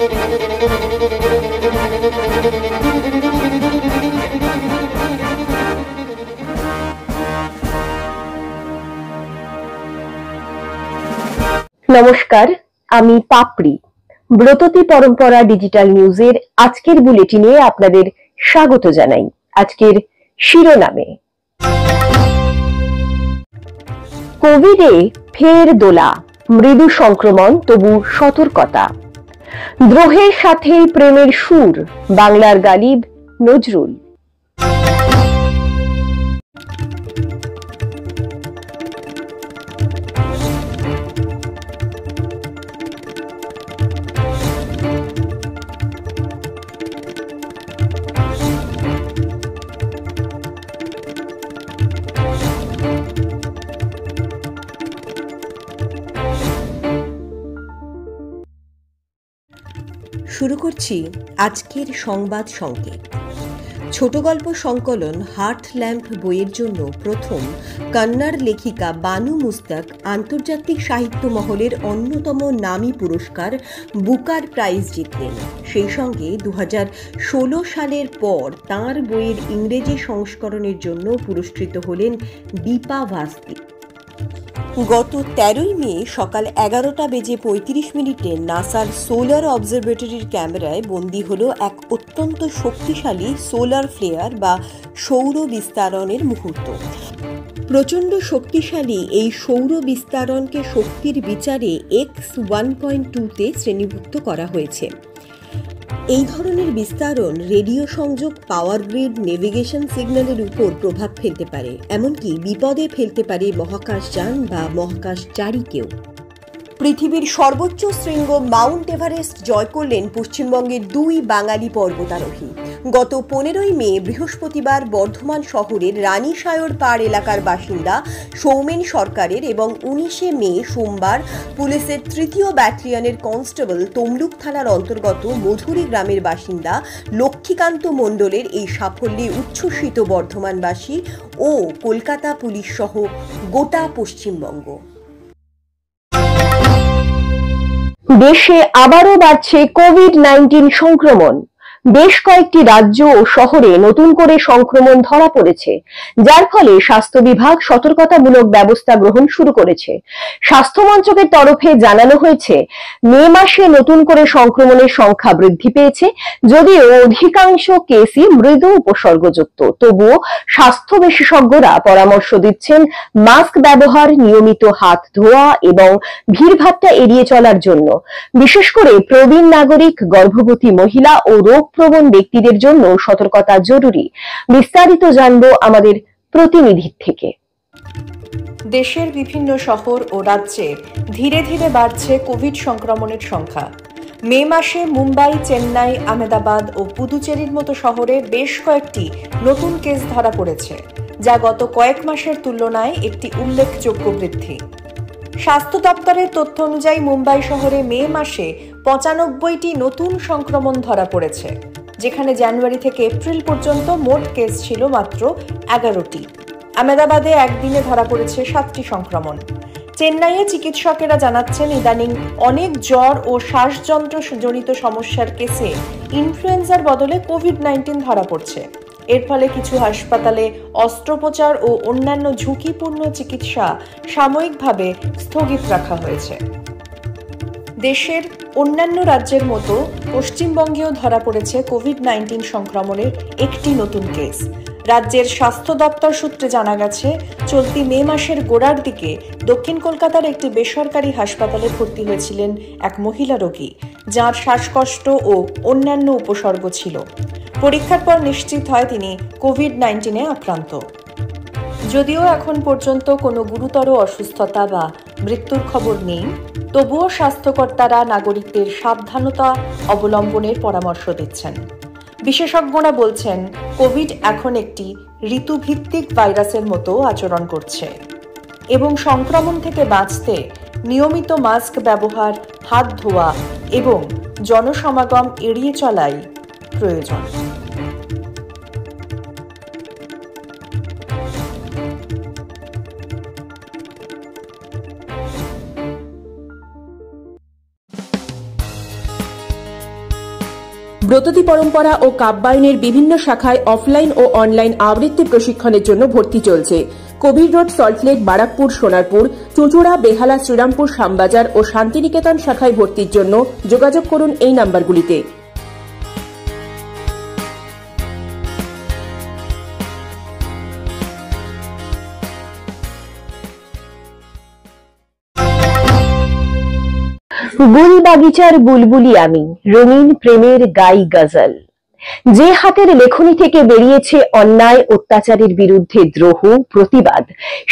নমস্কার, আমি পাপড়ি। ব্রততী পরম্পরা ডিজিটাল নিউজের আজকের বুলেটিনে আপনাদের স্বাগত জানাই। আজকের শিরোনামে কোভিডে ফের দোলা, মৃদু সংক্রমণ তবু সতর্কতা। দ্রোহের সাথেই প্রেমের সুর, বাংলার গালিব নজরুল। শুরু করছি আজকের সংবাদ সংকেত। ছোট গল্প সংকলন হার্ট ল্যাম্প বইয়ের জন্য প্রথম কন্নড় লেখিকা বানু মুস্তাক আন্তর্জাতিক সাহিত্য মহলের অন্যতম নামী পুরস্কার বুকার প্রাইজ জিতলেন। সেই সঙ্গে 2016 সালের পর তাঁর বইয়ের ইংরেজি সংস্করণের জন্য পুরস্কৃত হলেন দীপা ভাস্তি। গত 13 মে সকাল 11:35 নাসার সোলার অবজারভেটরির ক্যামেরায় বন্দী হলো এক অত্যন্ত শক্তিশালী সোলার ফ্লেয়ার বা সৌর বিস্তারণের মুহূর্ত। প্রচণ্ড শক্তিশালী এই সৌর বিস্তারণকে শক্তির বিচারে X1.2-তে শ্রেণীভুক্ত করা হয়েছে। এই ধরনের বিস্তারণ রেডিও সংযোগ, পাওয়ার গ্রিড, নেভিগেশন সিগন্যালের উপর প্রভাব ফেলতে পারে, এমনকি বিপদে ফেলতে পারে মহাকাশযান বা মহাকাশচারীকেও। পৃথিবীর সর্বোচ্চ শৃঙ্গ মাউন্ট এভারেস্ট জয় করলেন পশ্চিমবঙ্গের 2 বাঙালি পর্বতারোহী। গত 15 মে বৃহস্পতিবার বর্ধমান শহরের রানীসায়র পাড় এলাকার বাসিন্দা সৌমেন সরকারের এবং 19 মে সোমবার পুলিশের 3য় ব্যাটালিয়নের কনস্টেবল তমলুক থানার অন্তর্গত মধুরী গ্রামের বাসিন্দা লক্ষ্মীকান্ত মণ্ডলের এই সাফল্যে উচ্ছ্বসিত বর্ধমানবাসী ও কলকাতা পুলিশ সহ গোটা পশ্চিমবঙ্গ। দেশে আবারও বাড়ছে কোভিড-19 সংক্রমণ। বেশ কয়েকটি রাজ্য ও শহরে নতুন করে সংক্রমণ ধরা পড়েছে, যার ফলে স্বাস্থ্য বিভাগ সতর্কতামূলক ব্যবস্থা গ্রহণ শুরু করেছে। স্বাস্থ্য মন্ত্রকের তরফে জানানো হয়েছে, মে মাসে নতুন করে সংক্রমণের সংখ্যা বৃদ্ধি পেয়েছে, যদিও অধিকাংশ কেসই মৃদু উপসর্গযুক্ত। তবুও স্বাস্থ্য বিশেষজ্ঞরা পরামর্শ দিচ্ছেন মাস্ক ব্যবহার, নিয়মিত হাত ধোয়া এবং ভিড়ভাট্টা এড়িয়ে চলার জন্য। বিশেষ করে প্রবীণ নাগরিক, গর্ভবতী মহিলা ও রোগ প্রবণ ব্যক্তিদের জন্য সতর্কতা জরুরি। বিস্তারিত জানবো আমাদের প্রতিনিধির থেকে। দেশের বিভিন্ন শহর ও রাজ্যে ধীরে ধীরে বাড়ছে কোভিড সংক্রমণের সংখ্যা। মে মাসে মুম্বাই, চেন্নাই, আহমেদাবাদ ও পুদুচেরির মতো শহরে বেশ কয়েকটি নতুন কেস ধরা পড়েছে, যা গত কয়েক মাসের তুলনায় একটি উল্লেখযোগ্য বৃদ্ধি। স্বাস্থ্য দপ্তরের তথ্য অনুযায়ী মুম্বাই শহরে মে মাসে 95টি নতুন সংক্রমণ ধরা পড়েছে, যেখানে জানুয়ারি থেকে এপ্রিল পর্যন্ত মোট কেস ছিল মাত্র 11টি। আহমেদাবাদে একদিনে ধরা পড়েছে 7টি সংক্রমণ। চেন্নাইয়ে চিকিৎসকেরা জানাচ্ছেন, ইদানিং অনেক জ্বর ও শ্বাসযন্ত্র জনিত সমস্যার কেসে ইনফ্লুয়েঞ্জার বদলে কোভিড-19 ধরা পড়ছে। এর ফলে কিছু হাসপাতালে অস্ত্রোপচার ও অন্যান্য ঝুঁকিপূর্ণ চিকিৎসা সাময়িকভাবে স্থগিত রাখা হয়েছে। দেশের অন্যান্য রাজ্যের মতো পশ্চিমবঙ্গেও ধরা পড়েছে কোভিড-19 সংক্রমণের একটি নতুন কেস। রাজ্যের স্বাস্থ্য দপ্তর সূত্রে জানা গেছে, চলতি মে মাসের গোড়ার দিকে দক্ষিণ কলকাতার একটি বেসরকারি হাসপাতালে ভর্তি হয়েছিলেন এক মহিলা রোগী, যার শ্বাসকষ্ট ও অন্যান্য উপসর্গ ছিল। পরীক্ষার পর নিশ্চিত হয় তিনি কোভিড-19-এ আক্রান্ত। যদিও এখন পর্যন্ত কোনো গুরুতর অসুস্থতা বা মৃত্যুর খবর নেই, তবুও স্বাস্থ্যকর্তারা নাগরিকদের সাবধানতা অবলম্বনের পরামর্শ দিচ্ছেন। বিশেষজ্ঞরা বলছেন, কোভিড এখন একটি ঋতুভিত্তিক ভাইরাসের মতো আচরণ করছে এবং সংক্রমণ থেকে বাঁচতে নিয়মিত মাস্ক ব্যবহার, হাত ধোয়া এবং জনসমাগম এড়িয়ে চলাই প্রয়োজন। ব্রততী পরম্পরা ও কাব্যায়নের বিভিন্ন শাখায় অফলাইন ও অনলাইন আবৃত্তি প্রশিক্ষণের জন্য ভর্তি চলছে। কবির রোড, সল্টলেক, বারাকপুর, সোনারপুর, চুঁচুড়া, বেহালা, শ্রীরামপুর, শ্যামবাজার ও শান্তিনিকেতন শাখায় ভর্তির জন্য যোগাযোগ করুন এই নাম্বারগুলিতে। গুল বাগিচার বুলবুলি আমি, রঙিন প্রেমের গাই গজল। যে হাতের লেখনী থেকে বেরিয়েছে অন্যায় অত্যাচারের বিরুদ্ধে দ্রোহ, প্রতিবাদ,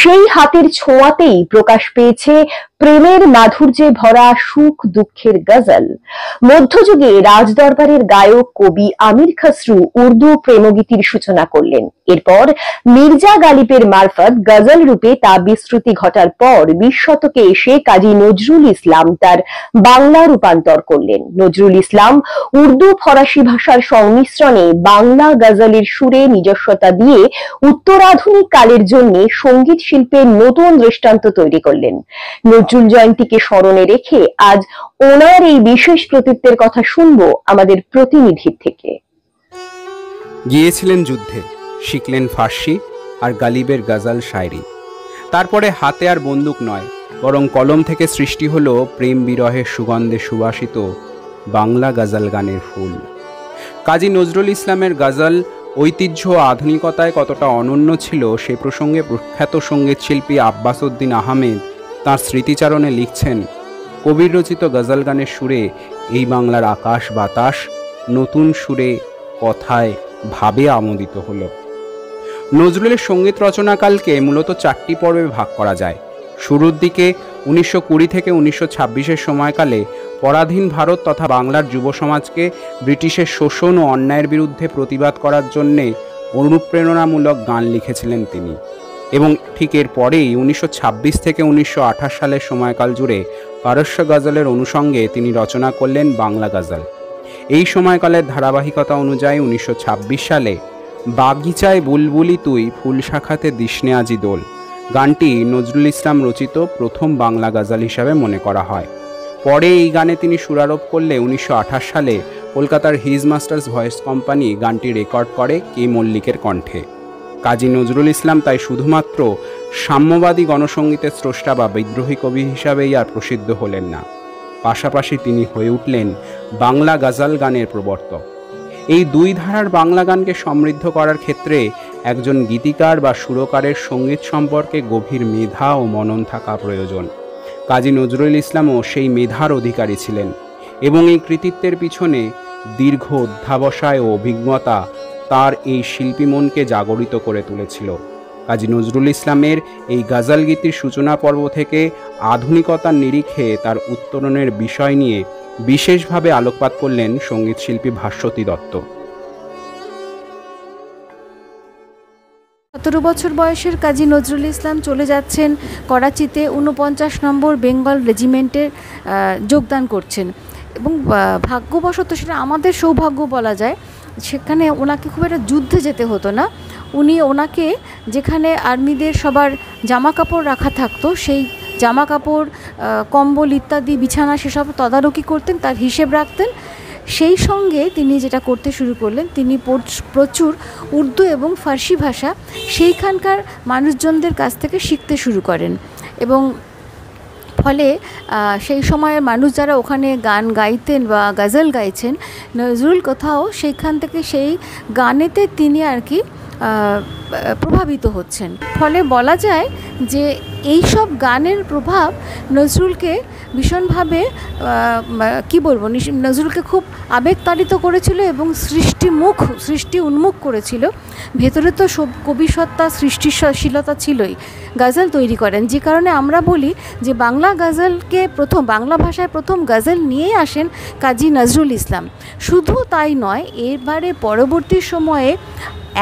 সেই হাতের ছোঁয়াতেই প্রকাশ পেয়েছে প্রেমের মাধুর্যে ভরা সুখ দুঃখের গজল। মধ্যযুগে রাজদরবারের গায়ক কবি আমির খসরু উর্দু প্রেমগীতির সূচনা করলেন। এরপর মির্জা গালিবের মারফত গজল রূপে তা বিস্তৃতি ঘটার পর 20 শতকে এসে কাজী নজরুল ইসলাম তার বাংলা রূপান্তর করলেন। নজরুল ইসলাম উর্দু ফরাসি ভাষার সংমিশ্রণে বাংলা গজলের সুরে নিজস্বতা দিয়ে উত্তরাধুনিক কালের জন্য সঙ্গীত শিল্পের নতুন দৃষ্টান্ত তৈরি করলেন। নজরুল জয়ন্তীকে স্মরণে রেখে আজ ওনার এই বিশেষ কৃতিত্বের কথা শুনবো আমাদের প্রতিনিধির থেকে। গিয়েছিলেন যুদ্ধে, শিখলেন ফার্সি আর গালিবের গজল শায়রি। তারপরে হাতে আর বন্দুক নয়, বরং কলম থেকে সৃষ্টি হলো প্রেম বিরহের সুগন্ধে সুবাসিত বাংলা গজল গানের ফুল। কাজী নজরুল ইসলামের গজল ঐতিহ্য ও আধুনিকতায় কতটা অনন্য ছিল সে প্রসঙ্গে প্রখ্যাত সঙ্গীত শিল্পী আব্বাস উদ্দিন আহমেদ তাঁর স্মৃতিচারণে লিখছেন, কবির রচিত গজল গানের সুরে এই বাংলার আকাশ বাতাস নতুন সুরে, কথায়, ভাবে আমোদিত হলো। নজরুলের সঙ্গীত রচনাকালকে মূলত 4টি পর্বে ভাগ করা যায়। শুরুর দিকে 1920 থেকে 1926-এর সময়কালে পরাধীন ভারত তথা বাংলার যুব সমাজকে ব্রিটিশের শোষণ ও অন্যায়ের বিরুদ্ধে প্রতিবাদ করার জন্যে অনুপ্রেরণামূলক গান লিখেছিলেন তিনি। এবং ঠিক এর পরেই 1926 থেকে 1928 সালের সময়কাল জুড়ে পারস্য গজলের অনুষঙ্গে তিনি রচনা করলেন বাংলা গজল। এই সময়কালের ধারাবাহিকতা অনুযায়ী 1926 সালে বাগিচায় বুলবুলি তুই, ফুল শাখাতে দিসনে আজি দোল গানটি নজরুল ইসলাম রচিত প্রথম বাংলা গজল হিসাবে মনে করা হয়। পরে এই গানে তিনি সুরারোপ করলে 1928 সালে কলকাতার হিজ মাস্টার্স ভয়েস কোম্পানি গানটি রেকর্ড করে কে মল্লিকের কণ্ঠে। কাজী নজরুল ইসলাম তাই শুধুমাত্র সাম্যবাদী গণসঙ্গীতের স্রষ্টা বা বিদ্রোহী কবি হিসাবেই আর প্রসিদ্ধ হলেন না, পাশাপাশি তিনি হয়ে উঠলেন বাংলা গজল গানের প্রবর্তক। এই দুই ধারার বাংলা গানকে সমৃদ্ধ করার ক্ষেত্রে একজন গীতিকার বা সুরকারের সঙ্গীত সম্পর্কে গভীর মেধা ও মনন থাকা প্রয়োজন। কাজী নজরুল ইসলামও সেই মেধার অধিকারী ছিলেন এবং এই কৃতিত্বের পিছনে দীর্ঘ অধ্যাবসায় ও অভিজ্ঞতা তার এই শিল্পী মনকে জাগরিত করে তুলেছিল। কাজী নজরুল ইসলামের এই গজল গীতির সূচনা পর্ব থেকে আধুনিকতার নিরিখে তার উত্তরণের বিষয় নিয়ে বিশেষভাবে আলোকপাত করলেন সঙ্গীত শিল্পী ভাস্বতী দত্ত। 17 বছর বয়সের কাজী নজরুল ইসলাম চলে যাচ্ছেন করাচিতে 49 নম্বর বেঙ্গল রেজিমেন্টে যোগদান করছেন এবং ভাগ্যবশত, সেটা আমাদের সৌভাগ্য বলা যায়, সেখানে ওনাকে খুব একটা যুদ্ধে যেতে হতো না। ওনাকে যেখানে আর্মিদের সবার জামা কাপড় রাখা থাকতো, সেই জামা কাপড়, কম্বল ইত্যাদি, বিছানা, সেসব তদারকি করতেন, তার হিসেব রাখতেন। সেই সঙ্গে তিনি যেটা করতে শুরু করলেন, তিনি প্রচুর উর্দু এবং ফার্সি ভাষা সেইখানকার মানুষজনদের কাছ থেকে শিখতে শুরু করেন এবং ফলে সেই সময়ের মানুষ যারা ওখানে গান গাইতেন বা গজল গাইছেন, নজরুল কোথাও সেইখান থেকে সেই গানেতে তিনি আর কি প্রভাবিত হচ্ছেন। ফলে বলা যায় যে এই সব গানের প্রভাব নজরুলকে ভীষণভাবে নজরুলকে খুব আবেগতাড়িত করেছিল এবং সৃষ্টি উন্মুখ করেছিল। ভেতরে তো সব কবিসত্তা, সৃষ্টিশীলতা ছিলই, গজল তৈরি করেন। যে কারণে আমরা বলি যে বাংলা গজলকে বাংলা ভাষায় প্রথম গজল নিয়েই আসেন কাজী নজরুল ইসলাম। শুধু তাই নয়, এবারে পরবর্তী সময়ে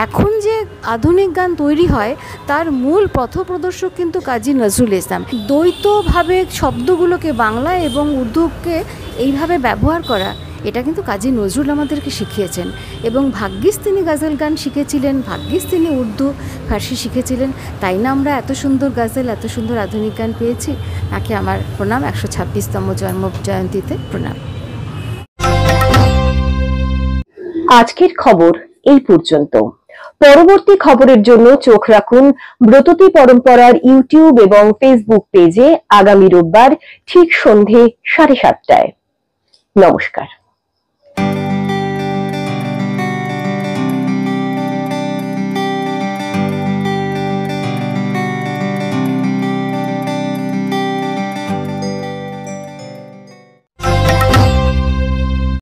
এখন যে আধুনিক গান তৈরি হয় তার মূল পথপ্রদর্শক কিন্তু কাজী নজরুল ইসলাম। দ্বৈতভাবে শব্দগুলোকে, বাংলা এবং উর্দুকে এইভাবে ব্যবহার করা, এটা কিন্তু কাজী নজরুল আমাদেরকে শিখিয়েছেন এবং ভাগ্যিস তিনি গজল গান শিখেছিলেন, ভাগ্যিস তিনি উর্দু ফার্সি শিখেছিলেন, তাই না আমরা এত সুন্দর গজল, এত সুন্দর আধুনিক গান পেয়েছি। তাকে আমার প্রণাম, 126তম জন্ম জয়ন্তীতে প্রণাম। আজকের খবর এই পর্যন্ত। পরবর্তী খবরের জন্য চোখ রাখুন ব্রততী পরম্পরার ইউটিউব এবং ফেসবুক পেজে আগামী রোববার ঠিক সন্ধে 7:30টায়। নমস্কার।